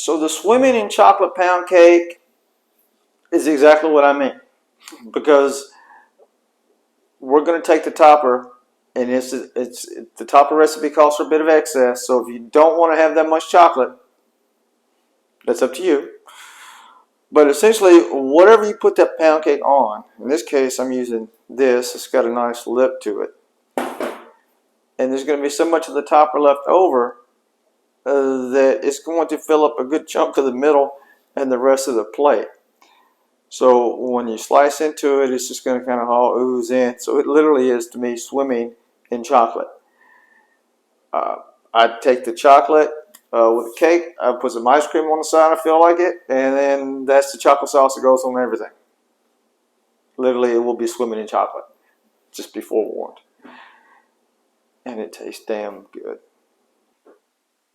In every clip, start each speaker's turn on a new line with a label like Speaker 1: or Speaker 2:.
Speaker 1: So the swimming in chocolate pound cake is exactly what I mean, because we're going to take the topper, and the topper recipe calls for a bit of excess. So if you don't want to have that much chocolate, that's up to you. But essentially, whatever you put that pound cake on, in this case, I'm using this. It's got a nice lip to it, and there's going to be so much of the topper left over that it's going to fill up a good chunk of the middle and the rest of the plate. So when you slice into it, it's just going to kind of all ooze in. So it literally is, to me, swimming in chocolate. I take the chocolate with the cake. I put some ice cream on the side. I feel like it, and then that's the chocolate sauce that goes on everything. Literally, it will be swimming in chocolate. Just be forewarned. And it tastes damn good.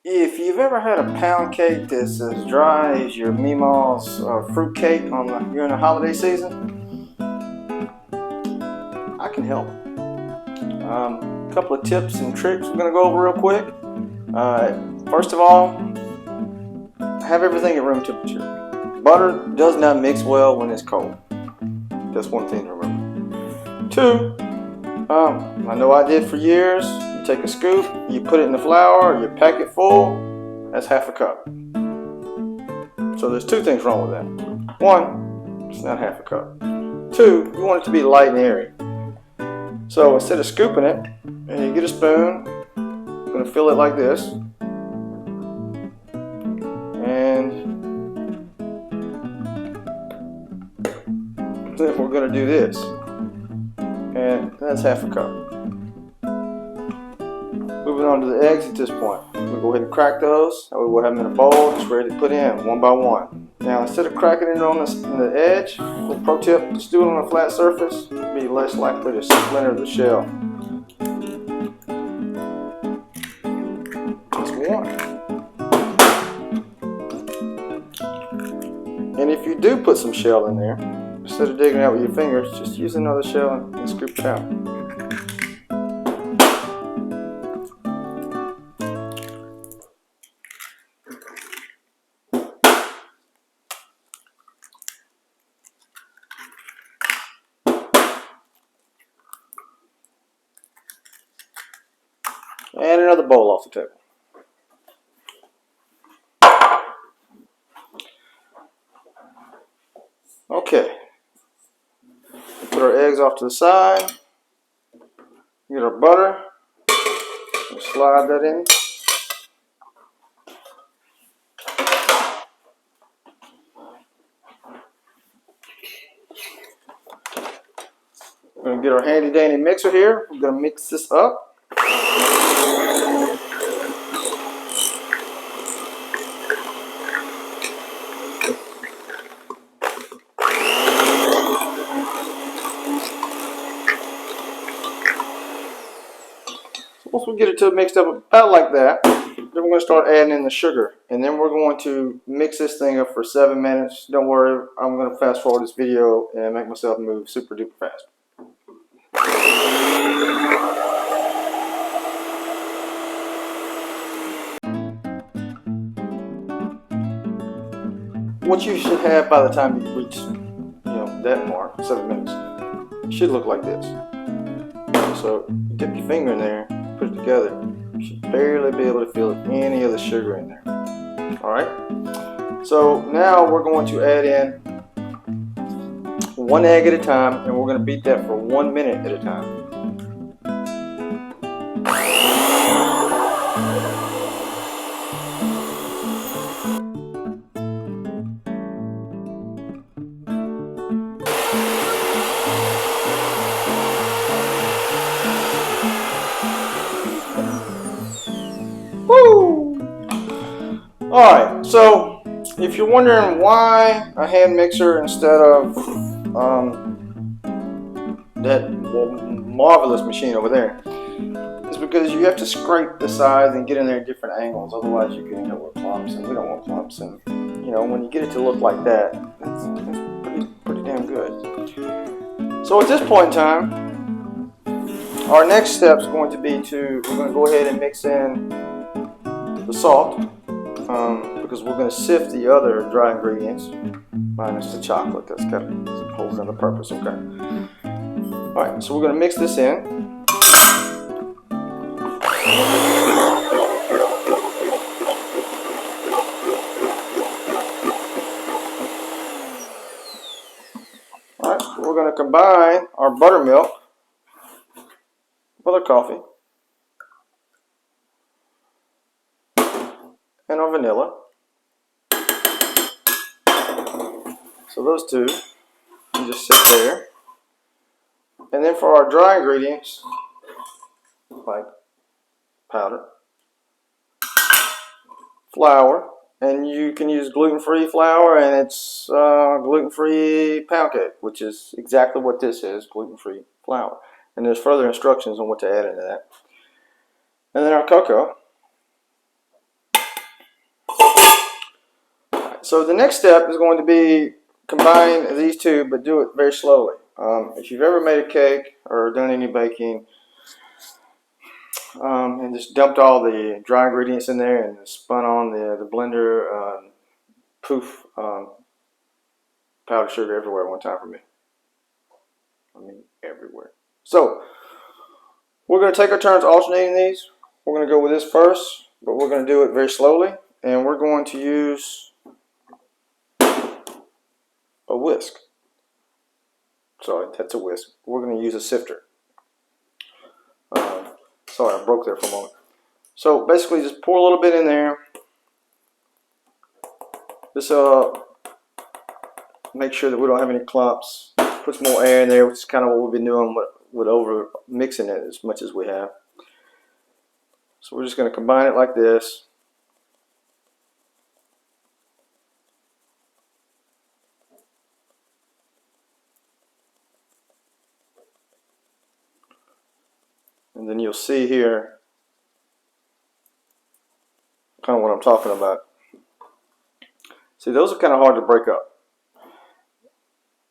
Speaker 1: If you've ever had a pound cake that's as dry as your Meemaw's fruit cake during the holiday season, I can help. A couple of tips and tricks we're going to go over real quick. First of all, have everything at room temperature. Butter does not mix well when it's cold. That's one thing to remember. Two, I know I did for years. You take a scoop, you put it in the flour, you pack it full, that's half a cup. So there's two things wrong with that. One, it's not half a cup. Two, you want it to be light and airy. So instead of scooping it, and you get a spoon, you're going to fill it like this. And then we're going to do this. And that's half a cup. Moving on to the eggs at this point. We'll go ahead and crack those. That way we'll have them in a bowl, just ready to put in one by one. Now instead of cracking it on the edge, little pro tip, just do it on a flat surface. It'll be less likely to splinter the shell. Just one. And if you do put some shell in there, instead of digging out with your fingers, just use another shell and scoop it out. And another bowl off the table. Okay. Put our eggs off to the side. Get our butter. Slide that in. We're going to get our handy dandy mixer here. We're going to mix this up. Once we get it to mixed up about like that, then we're going to start adding in the sugar. And then we're going to mix this thing up for 7 minutes. Don't worry, I'm going to fast forward this video and make myself move super duper fast. What you should have by the time you reach, that mark, 7 minutes, it should look like this. So you dip your finger in there, put it together. You should barely be able to feel any of the sugar in there. Alright? So now we're going to add in 1 egg at a time, and we're going to beat that for 1 minute at a time. Alright, so if you're wondering why a hand mixer instead of that marvelous machine over there, it's because you have to scrape the sides and get in there at different angles. Otherwise you can end up with clumps, and we don't want clumps. And when you get it to look like that, it's pretty damn good. So at this point in time, our next step is going to be we're going to go ahead and mix in the salt. because we're going to sift the other dry ingredients minus the chocolate. That's got a whole other purpose. Okay. All right, so we're going to mix this in. All right, we're going to combine our buttermilk with our coffee and our vanilla. So those two can just sit there. And then for our dry ingredients, like powder, flour, and you can use gluten-free flour, and it's gluten-free pound cake, which is exactly what this is, gluten-free flour. And there's further instructions on what to add into that. And then our cocoa. So the next step is going to be combine these two, but do it very slowly. If you've ever made a cake or done any baking, and just dumped all the dry ingredients in there and spun on the blender, poof, powdered sugar everywhere one time for me. I mean, everywhere. So we're going to take our turns alternating these. We're going to go with this first, but we're going to do it very slowly, and we're going to use a whisk. Sorry, that's a whisk. We're going to use a sifter. Sorry, I broke there for a moment. So basically just pour a little bit in there. This make sure that we don't have any clumps. Put some more air in there, which is kind of what we've been doing with over mixing it as much as we have. So we're just going to combine it like this. And then you'll see here kind of what I'm talking about. See, those are kind of hard to break up.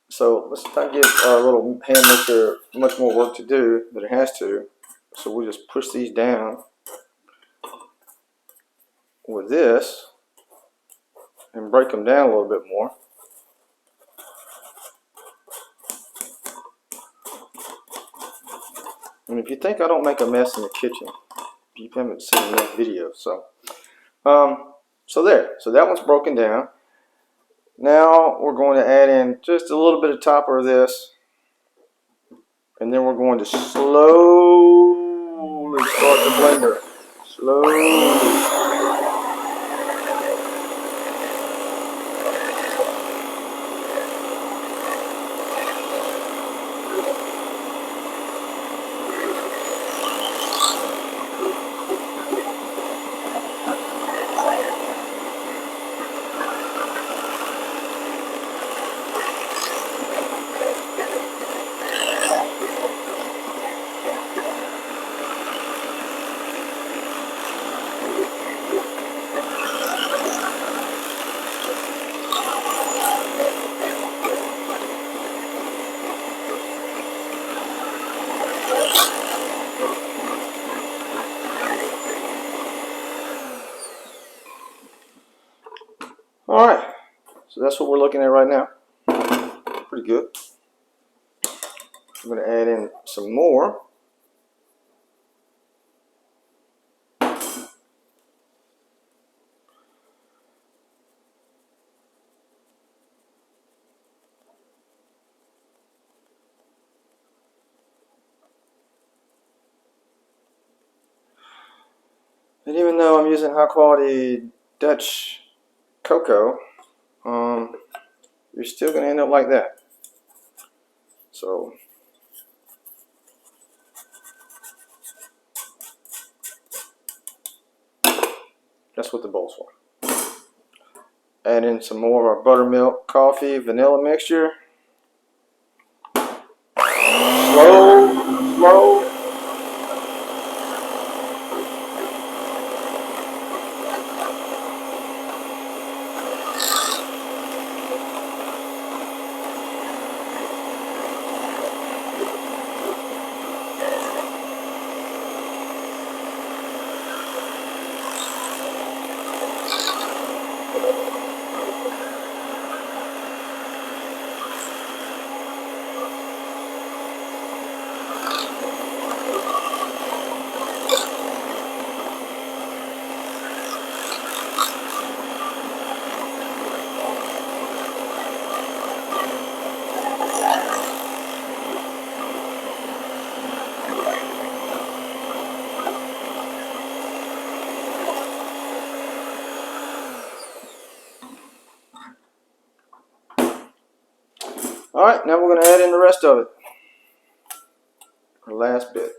Speaker 1: So let's not give our little hand mixer much more work to do than it has to. So we'll just push these down with this and break them down a little bit more. And if you think I don't make a mess in the kitchen, you haven't seen that video. So there. So that one's broken down. Now we're going to add in just a little bit of topper of this, and then we're going to slowly start the blender. Slowly. All right, so that's what we're looking at right now. Pretty good. I'm going to add in some more. And even though I'm using high quality Dutch cocoa, you're still going to end up like that. So that's what the bowl's for. Add in some more of our buttermilk, coffee, vanilla mixture. Slow, slow. All right, now we're going to add in the rest of it. Our last bit.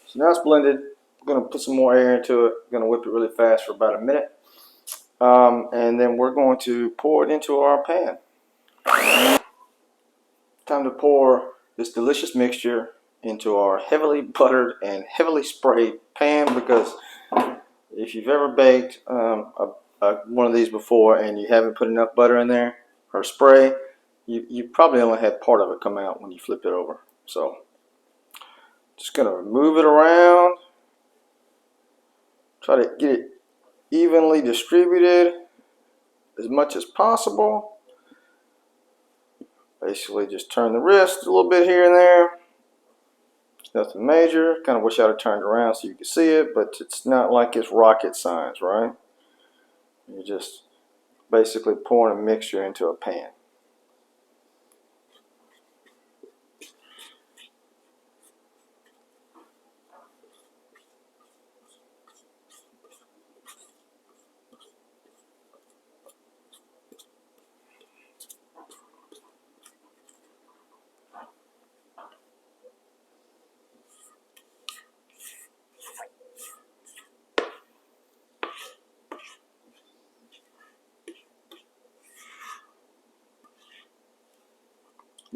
Speaker 1: So now it's blended. I'm going to put some more air into it. I'm going to whip it really fast for about a minute. And then we're going to pour it into our pan. Time to pour this delicious mixture into our heavily buttered and heavily sprayed pan, because if you've ever baked one of these before and you haven't put enough butter in there or spray, you probably only had part of it come out when you flipped it over. So just going to move it around, try to get it evenly distributed as much as possible. Basically just turn the wrist a little bit here and there. It's nothing major. Kind of wish I'd have turned around so you could see it, but it's not like it's rocket science, right? You're just basically pouring a mixture into a pan.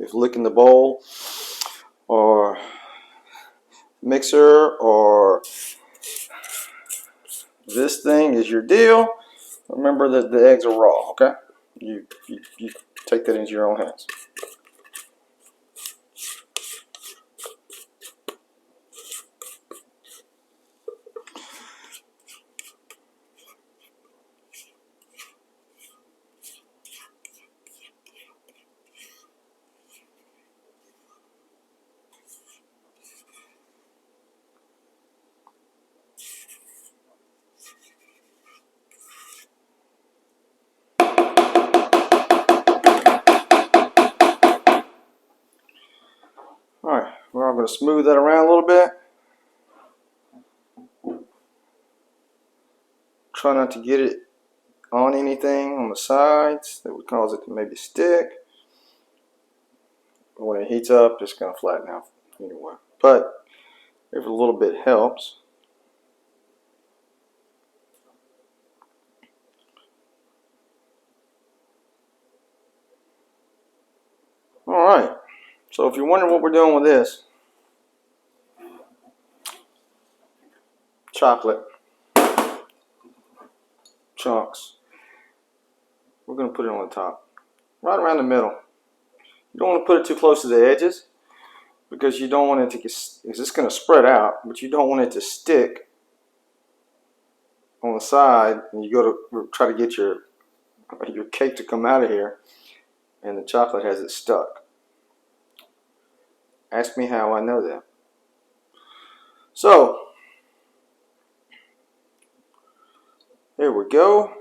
Speaker 1: Just licking the bowl or mixer or this thing is your deal. Remember that the eggs are raw, okay? You take that into your own hands. Alright, we're going to smooth that around a little bit. Try not to get it on anything on the sides that would cause it to maybe stick. But when it heats up, it's going to flatten out anyway. But if a little bit helps. Alright, so if you're wondering what we're doing with this, chocolate chunks, we're going to put it on the top, right around the middle. You don't want to put it too close to the edges, because you don't want it to get, it's just going to spread out, but you don't want it to stick on the side, and you go to try to get your cake to come out of here, and the chocolate has it stuck. Ask me how I know that. So, there we go.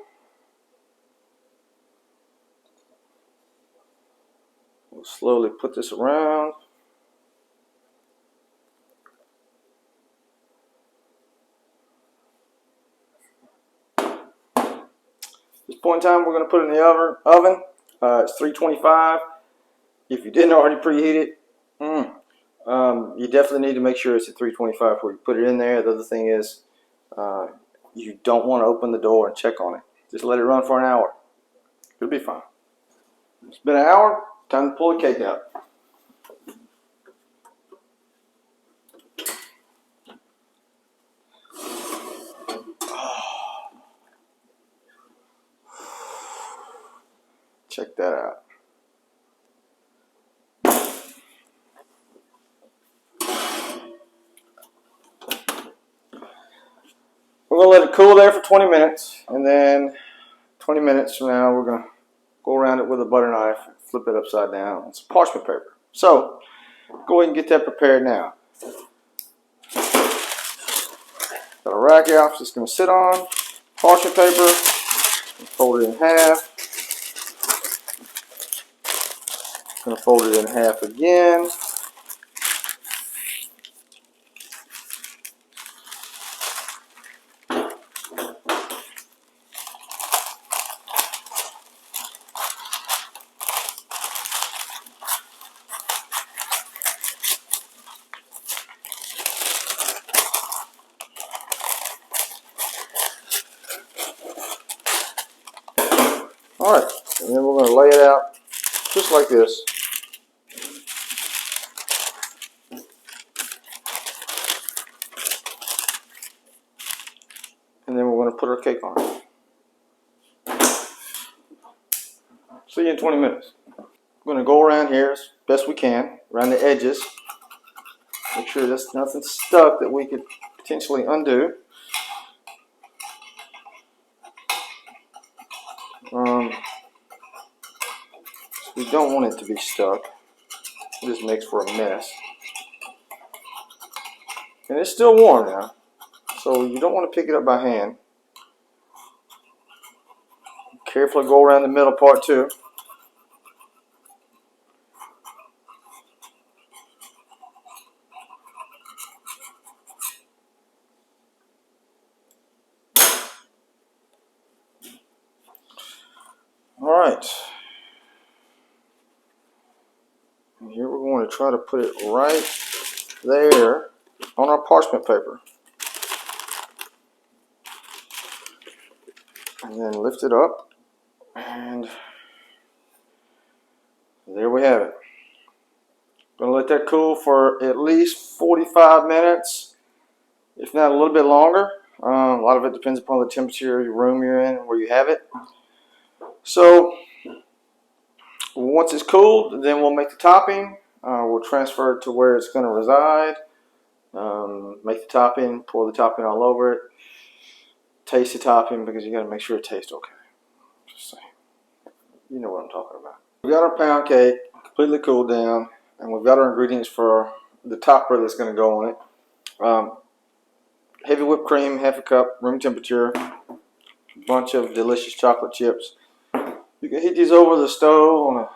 Speaker 1: We'll slowly put this around. At this point in time, we're going to put it in the oven. It's 325. If you didn't already preheat it, you definitely need to make sure it's at 325 before you put it in there. The other thing is, you don't want to open the door and check on it. Just let it run for an hour. It'll be fine. It's been an hour. Time to pull the cake out. We're going to let it cool there for 20 minutes, and then 20 minutes from now we're going to go around it with a butter knife, flip it upside down on some parchment paper. So go ahead and get that prepared now. Got a rack out, just going to sit on parchment paper, fold it in half. Going to fold it in half again. Alright, and then we're going to lay it out just like this. And then we're going to put our cake on. See you in 20 minutes. We're going to go around here as best we can, around the edges. Make sure there's nothing stuck that we could potentially undo. We don't want it to be stuck. This makes for a mess. And it's still warm now, so you don't want to pick it up by hand. Carefully go around the middle part too. Alright. And here we're going to try to put it right there on our parchment paper. And then lift it up. And there we have it. Going to let that cool for at least 45 minutes, if not a little bit longer. A lot of it depends upon the temperature of your room you're in and where you have it. So once it's cooled, then we'll make the topping. We'll transfer it to where it's going to reside. Make the topping, pour the topping all over it. Taste the topping because you got to make sure it tastes okay. Just saying. You know what I'm talking about. We got our pound cake completely cooled down, and we've got our ingredients for the topper that's going to go on it. Heavy whipped cream, half a cup, room temperature, a bunch of delicious chocolate chips. You can heat these over the stove on a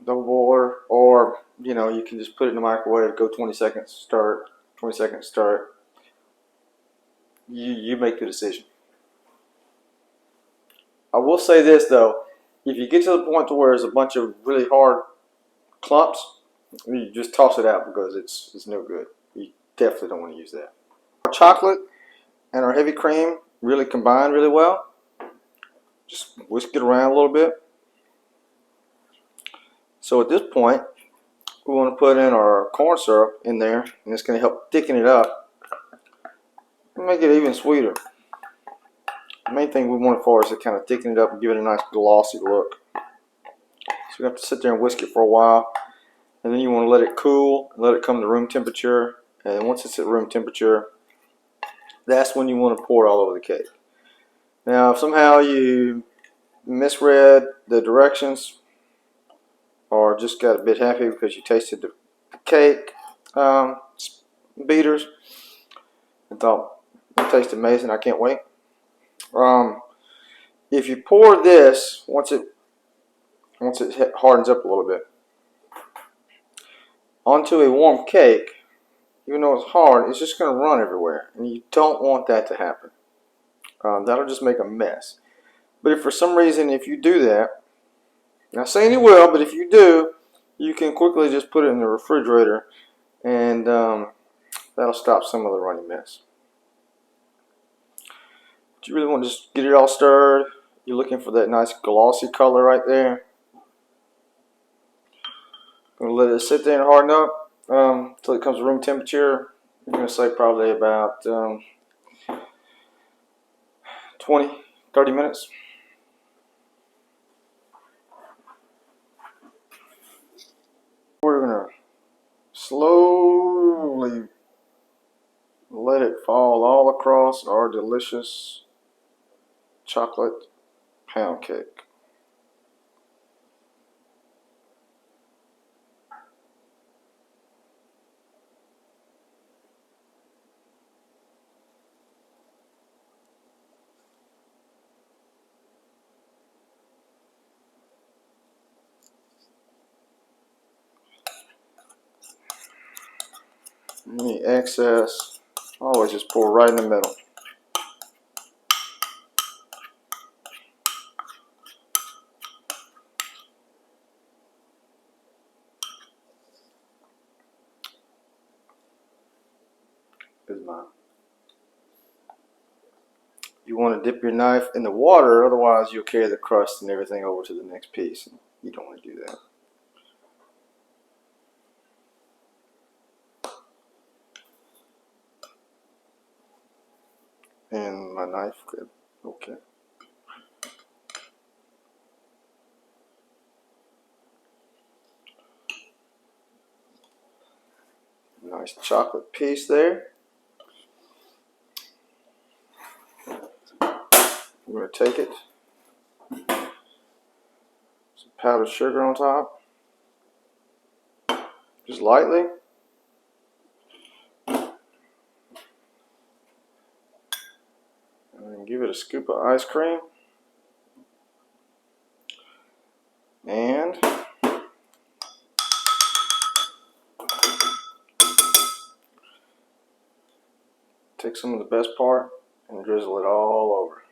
Speaker 1: double boiler, or you know, you can just put it in the microwave, go 20 seconds, start, 20 seconds, start. You make the decision. I will say this though, if you get to the point to where there's a bunch of really hard clumps, you just toss it out because it's no good. You definitely don't want to use that. Our chocolate and our heavy cream really combine really well. Just whisk it around a little bit. So at this point, we want to put in our corn syrup in there, and it's going to help thicken it up and make it even sweeter. The main thing we want it for is to kind of thicken it up and give it a nice glossy look. So you have to sit there and whisk it for a while, and then you want to let it cool, let it come to room temperature, and once it's at room temperature, that's when you want to pour it all over the cake. Now, if somehow you misread the directions or just got a bit happy because you tasted the cake beaters and thought it tastes amazing, I can't wait. If you pour this, once it hardens up a little bit, onto a warm cake, even though it's hard, it's just going to run everywhere, and you don't want that to happen. That'll just make a mess. But if for some reason, if you do that, not saying you will, but if you do, you can quickly just put it in the refrigerator, and that'll stop some of the runny mess. But you really want to just get it all stirred. You're looking for that nice glossy color right there. I'm going to let it sit there and harden up until it comes to room temperature. I'm going to say probably about 20, 30 minutes. We're going to slowly let it fall all across our delicious chocolate pound cake. Any excess, always just pour right in the middle. Is mine. You want to dip your knife in the water, otherwise you'll carry the crust and everything over to the next piece. You don't want to do that. And my knife, good. Okay. Nice chocolate piece there. We're going to take it. Some powdered sugar on top. Just lightly. And then give it a scoop of ice cream. And take some of the best part and drizzle it all over.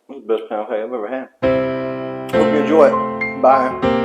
Speaker 1: This is the best pound cake I've ever had. Hope you enjoy it. Bye.